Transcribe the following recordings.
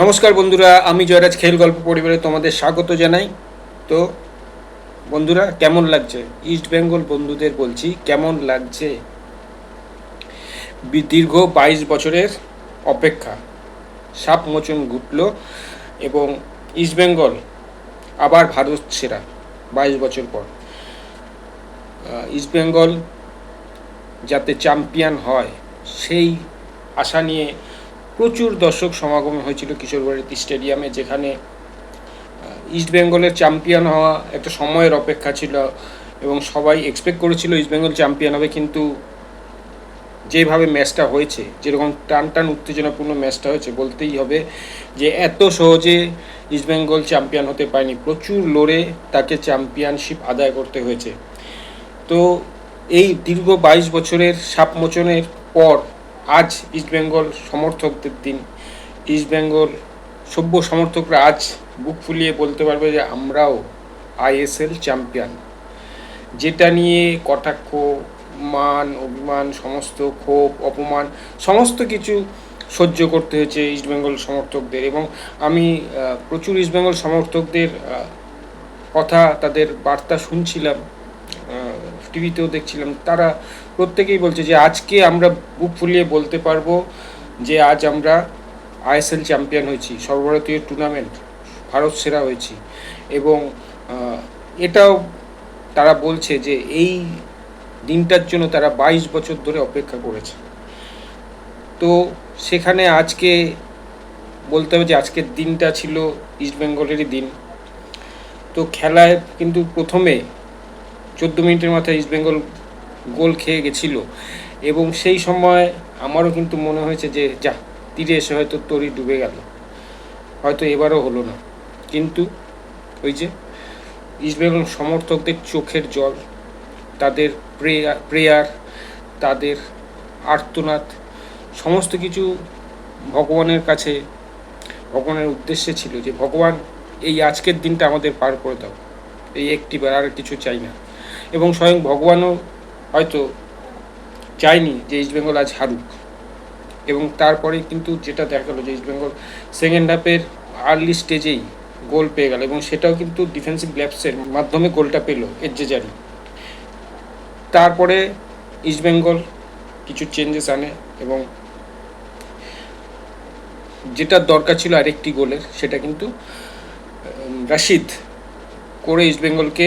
নমস্কার বন্ধুরা, আমি জয়রাজ খেল গল্প পরিবারে তোমাদের স্বাগত জানাই। তো বন্ধুরা, কেমন লাগছে? ইস্ট বেঙ্গল বন্ধুদের বলছি, কেমন লাগছে? দীর্ঘ 22 বছরের অপেক্ষা সাপ মোচন ঘটল এবং ইস্ট বেঙ্গল আবার ভারত সেরা 22 বছর পর। ইস্ট বেঙ্গল যাতে চ্যাম্পিয়ন হয় সেই আশা নিয়ে প্রচুর দর্শক সমাগম হয়েছিল কিশোরগড়ের স্টেডিয়ামে, যেখানে ইস্ট বেঙ্গলের চ্যাম্পিয়ন হওয়া একটা সময়ের অপেক্ষা ছিল এবং সবাই এক্সপেক্ট করেছিল ইস্ট বেঙ্গল চ্যাম্পিয়ন হবে। কিন্তু যেভাবে ম্যাচটা হয়েছে, যেরকম টান টান উত্তেজনাপূর্ণ ম্যাচটা হয়েছে, বলতেই হবে যে এত সহজে ইস্ট বেঙ্গল চ্যাম্পিয়ন হতে পারেনি। প্রচুর লড়ে তাকে চ্যাম্পিয়নশিপ আদায় করতে হয়েছে। তো এই দীর্ঘ 22 বছরের সাপ মোচনের পর আজ ইস্ট বেঙ্গল সমর্থকদের দিন। ইস্ট বেঙ্গল সভ্য সমর্থকরা আজ বুক ফুলিয়ে বলতে পারবে যে আমরাও আইএসএল চ্যাম্পিয়ন। যেটা নিয়ে কটাক্ষ, মান অভিমান, সমস্ত ক্ষোভ, অপমান, সমস্ত কিছু সহ্য করতে হয়েছে ইস্ট বেঙ্গল সমর্থকদের। এবং আমি প্রচুর ইস্ট বেঙ্গল সমর্থকদের কথা, তাদের বার্তা শুনছিলাম, টিভিতেও দেখছিলাম। তারা প্রত্যেকেই বলছে যে আজকে আমরা বুক ফুলিয়ে বলতে পারবো যে আজ আমরা আইএসএল চ্যাম্পিয়ন হয়েছি, সর্বভারতীয় টুর্নামেন্ট ভারত সেরা হয়েছি। এবং এটাও তারা বলছে যে এই দিনটার জন্য তারা 22 বছর ধরে অপেক্ষা করেছে। তো সেখানে আজকে বলতে হবে যে আজকের দিনটা ছিল ইস্ট বেঙ্গলেরই দিন। তো খেলায় কিন্তু প্রথমে 14 মিনিটের মাথায় ইস্ট বেঙ্গল গোল খেয়ে গেছিল এবং সেই সময় আমারও কিন্তু মনে হয়েছে যে যা, তীরে এসে হয়তো তরি ডুবে গেল, হয়তো এবারও হলো না। কিন্তু ওই যে ইস্ট বেঙ্গল সমর্থকদের চোখের জল, তাদের প্রেয়ার, তাদের আর্তনাদ, সমস্ত কিছু ভগবানের কাছে, ভগবানের উদ্দেশ্যে ছিল যে ভগবান এই আজকের দিনটা আমাদের পার করে দাও, এই একটিবার, আর কিছু চাই না। এবং স্বয়ং ভগবানও হয়তো চায়নি যে ইস্ট বেঙ্গল আজ হারুক। এবং তারপরে কিন্তু যেটা দেখা গেলো যে ইস্ট বেঙ্গল সেকেন্ড হাফের আর্লি স্টেজেই গোল পেয়ে গেল এবং সেটাও কিন্তু ডিফেন্সিভ ল্যাপসের মাধ্যমে গোলটা পেল এজ্জেজারি। তারপরে ইস্ট বেঙ্গল কিছু চেঞ্জেস আনে এবং যেটা দরকার ছিল আরেকটি গোলের, সেটা কিন্তু রাশিদ করে ইস্ট বেঙ্গলকে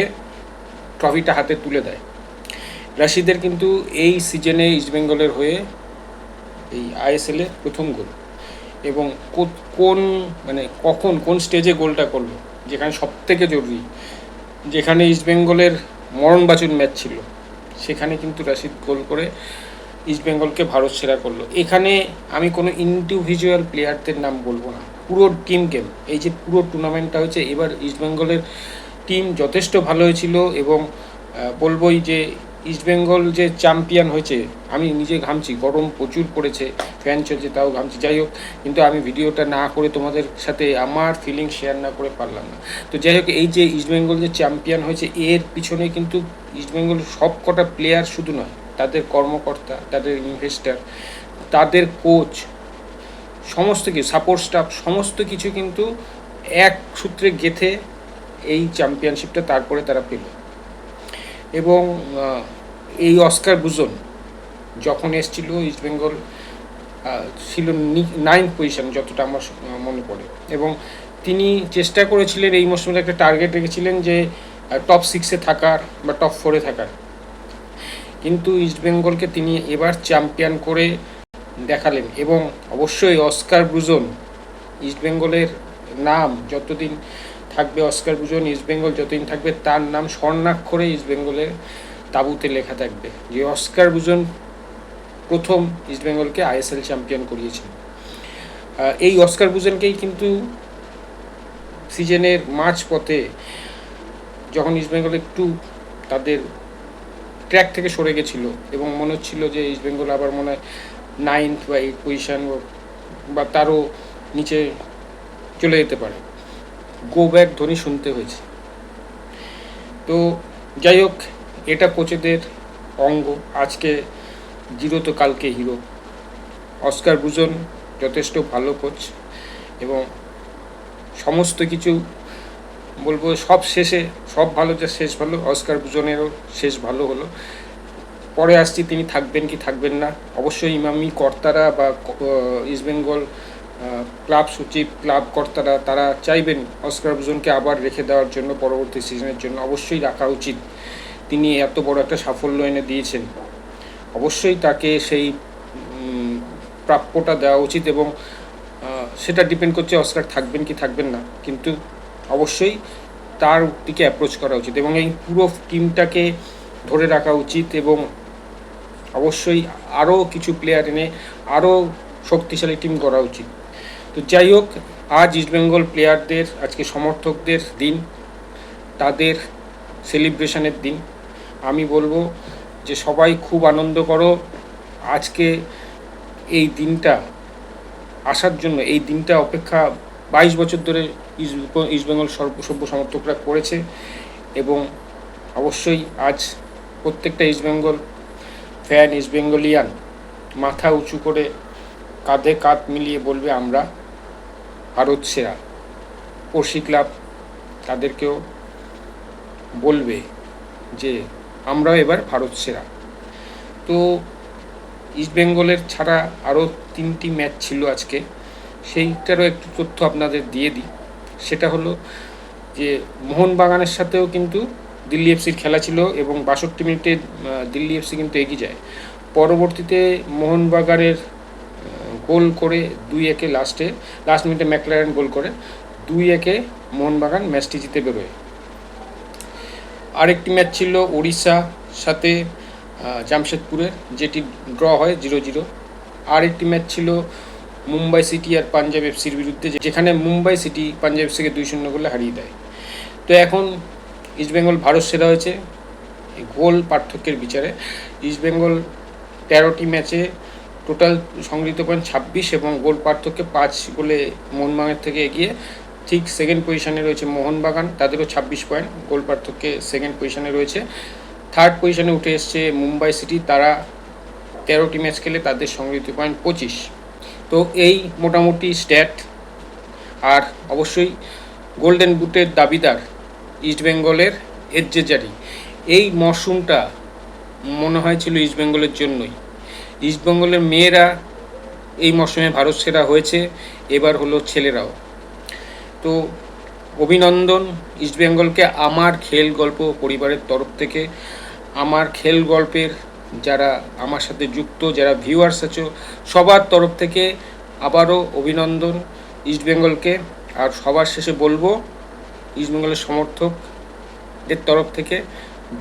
ট্রফিটা হাতে তুলে দেয়। রাশিদের কিন্তু এই সিজনে ইস্ট বেঙ্গলের হয়ে এই আইএসএলে প্রথম গোল। এবং কোন স্টেজে গোলটা করলো, যেখানে সব থেকে জরুরি, যেখানে ইস্ট বেঙ্গলের মরণবাচন ম্যাচ ছিল, সেখানে কিন্তু রাশিদ গোল করে ইস্ট বেঙ্গলকে ভারত সেরা করলো। এখানে আমি কোনো ইন্ডিভিজুয়াল প্লেয়ারদের নাম বলবো না, পুরো টিম গেম। এই যে পুরো টুর্নামেন্টটা হয়েছে, এবার ইস্ট বেঙ্গলের টিম যথেষ্ট ভালো হয়েছিল এবং বলবোই যে ইস্ট বেঙ্গল যে চ্যাম্পিয়ন হয়েছে, আমি নিজে ঘামছি, গরম প্রচুর পড়েছে, ফ্যান চলছে তাও ঘামছি। যাই হোক, কিন্তু আমি ভিডিওটা না করে তোমাদের সাথে আমার ফিলিং শেয়ার না করে পারলাম না। তো যাই হোক, এই যে ইস্ট বেঙ্গল যে চ্যাম্পিয়ন হয়েছে, এর পিছনে কিন্তু ইস্ট বেঙ্গল সব কটা প্লেয়ার শুধু নয়, তাদের কর্মকর্তা, তাদের ইনভেস্টার, তাদের কোচ, সমস্ত কিছু, সাপোর্ট স্টাফ, সমস্ত কিছু কিন্তু এক সূত্রে গেঁথে এই চ্যাম্পিয়নশিপটা তারপরে তারা পেল। এবং এই অস্কার বুজন যখন এসেছিল, ইস্ট বেঙ্গল ছিল 9th পজিশন যতটা আমার মনে পড়ে। এবং তিনি চেষ্টা করেছিলেন, এই মৌসুমে একটা টার্গেট রেখেছিলেন যে টপ 6-এ থাকার বা টপ 4-এ থাকার। কিন্তু ইস্ট বেঙ্গলকে তিনি এবার চ্যাম্পিয়ন করে দেখালেন। এবং অবশ্যই অস্কার ব্রুজন, ইস্ট বেঙ্গলের নাম যতদিন থাকবে, অস্কার ব্রুজন ইস্ট বেঙ্গল যতদিন থাকবে, তার নাম স্বর্ণাক্ষরে ইস্ট বেঙ্গলের তাঁবুতে লেখা থাকবে যে অস্কার ব্রুজন প্রথম ইস্ট বেঙ্গলকে আইএসএল চ্যাম্পিয়ন করিয়েছেন। এই অস্কার ব্রুজনকেই কিন্তু সিজনের মাঝ পথে, যখন ইস্ট বেঙ্গল একটু তাদের ট্র্যাক থেকে সরে গেছিলো এবং মনে হচ্ছিল যে ইস্ট বেঙ্গল আবার মনে হয় 9th বা 8th পজিশন বা তারও নিচে চলে যেতে পারে, গো ব্যাক ধ্বনি শুনতে হয়েছে। তো যাই হোক, এটা কোচেদের অঙ্গ। আজকে জিরো তো কালকে হিরো। অস্কার ব্রুজন যথেষ্ট ভালো কোচ এবং সমস্ত কিছু বলবো সব শেষে সব ভালো যা শেষ ভালো, অস্কার ভূষণেরও শেষ ভালো হলো। পরে আসছি তিনি থাকবেন কি থাকবেন না। অবশ্যই ইমামি কর্তারা বা ইস্টবেঙ্গল ক্লাব সচিব ক্লাব কর্তারা তারা চাইবেন অস্কার ভূষণকে আবার রেখে দেওয়ার জন্য পরবর্তী সিজনের জন্য। অবশ্যই রাখা উচিত, তিনি এত বড় একটা সাফল্য এনে দিয়েছেন, অবশ্যই তাকে সেই প্রাপ্যটা দেওয়া উচিত। এবং সেটা ডিপেন্ড করছে অস্কার থাকবেন কি থাকবেন না, কিন্তু অবশ্যই তার দিকে অ্যাপ্রোচ করা উচিত এবং এই পুরো টিমটাকে ধরে রাখা উচিত এবং অবশ্যই আরও কিছু প্লেয়ার এনে আরও শক্তিশালী টিম করা উচিত। তো যাই হোক, আজ ইস্টবেঙ্গল প্লেয়ারদের, আজকে সমর্থকদের দিন, তাদের সেলিব্রেশনের দিন। আমি বলবো যে সবাই খুব আনন্দ করো আজকে এই দিনটা আসার জন্য। এই দিনটা অপেক্ষা 22 বছর ধরে ইস্টবেঙ্গল সভ্য সমর্থকরা করেছে এবং অবশ্যই আজ প্রত্যেকটা ইস্টবেঙ্গল ফ্যান, ইস্টবেঙ্গলিয়ান মাথা উঁচু করে কাঁধে কাঁধ মিলিয়ে বলবে আমরা ভারত সেরা। পড়শি ক্লাব তাদেরকেও বলবে যে আমরাও এবার ভারত সেরা। তো ইস্টবেঙ্গলের ছাড়া আরও 3টি ম্যাচ ছিল আজকে, সেইটারও একটু তথ্য আপনাদের দিয়ে দিই। সেটা হলো যে মোহনবাগানের সাথেও কিন্তু দিল্লি এফসির খেলা ছিল এবং 62 মিনিটে দিল্লি এফসি কিন্তু এগিয়ে যায়। পরবর্তীতে মোহনবাগানের গোল করে 2-1 লাস্ট মিনিটে ম্যাকলারেন গোল করে 2-1 মোহনবাগান ম্যাচটি জিতে বেরোয়। আরেকটি ম্যাচ ছিল ওড়িশার সাথে জামশেদপুরের, যেটি ড্র হয় 0-0। আরেকটি ম্যাচ ছিল মুম্বাই সিটি আর পাঞ্জাব এফসির বিরুদ্ধে, যেখানে মুম্বাই সিটি পাঞ্জাব এফসিকে 2-0 গোলে হারিয়ে দেয়। তো এখন ইস্টবেঙ্গল ভারত সেরা হয়েছে গোল পার্থক্যের বিচারে। ইস্টবেঙ্গল 13টি ম্যাচে টোটাল সংগৃহীত পয়েন্ট 26 এবং গোল পার্থক্যে 5 গোলে মোহনবাগানের থেকে এগিয়ে। ঠিক সেকেন্ড পজিশনে রয়েছে মোহনবাগান, তাদেরও 26 পয়েন্ট, গোল পার্থক্যে সেকেন্ড পজিশনে রয়েছে। থার্ড পজিশনে উঠে এসছে মুম্বাই সিটি, তারা 13টি ম্যাচ খেলে তাদের সংগৃহীত পয়েন্ট 25। তো এই মোটামুটি স্ট্যাট। আর অবশ্যই গোল্ডেন বুটের দাবিদার ইস্টবেঙ্গলের এজ্জেজারি। এই মরশুমটা মনে হয়েছিল ইস্টবেঙ্গলের জন্যই। ইস্টবেঙ্গলের মেয়েরা এই মরশুমে ভারত সেরা হয়েছে, এবার হলো ছেলেরাও। তো অভিনন্দন ইস্টবেঙ্গলকে আমার খেল গল্প পরিবারের তরফ থেকে। আমার খেল গল্পের যারা আমার সাথে যুক্ত, যারা ভিউয়ার্স আছো, সবার তরফ থেকে আবারও অভিনন্দন ইস্টবেঙ্গলকে। আর সবার শেষে বলবো ইস্টবেঙ্গলের সমর্থকদের তরফ থেকে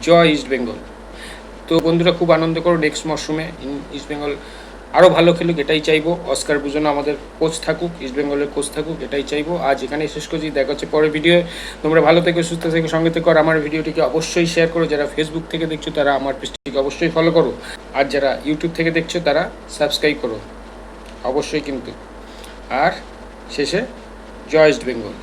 জয় ইস্টবেঙ্গল। তো বন্ধুরা খুব আনন্দ করো, নেক্সট মরশুমে ইস্টবেঙ্গল আরও ভালো খেলুক, এটাই চাইবো। অস্কার ভূষণ আমাদের কোচ থাকুক, ইস্টবেঙ্গলের কোচ থাকুক, এটাই চাইবো। আজ এখানেই শেষ করছি, দেখা হচ্ছে পরের ভিডিও। তোমরা ভালো থেকো, সুস্থ থেকো, সঙ্গে থেকো। আর আমার ভিডিওটিকে অবশ্যই শেয়ার করো। যারা ফেসবুক থেকে দেখছো তারা আমার পেজটিকে অবশ্যই ফলো করো, আর যারা ইউটিউব থেকে দেখছো তারা সাবস্ক্রাইব করো অবশ্যই কিন্তু। আর শেষে জয় ইস্টবেঙ্গল।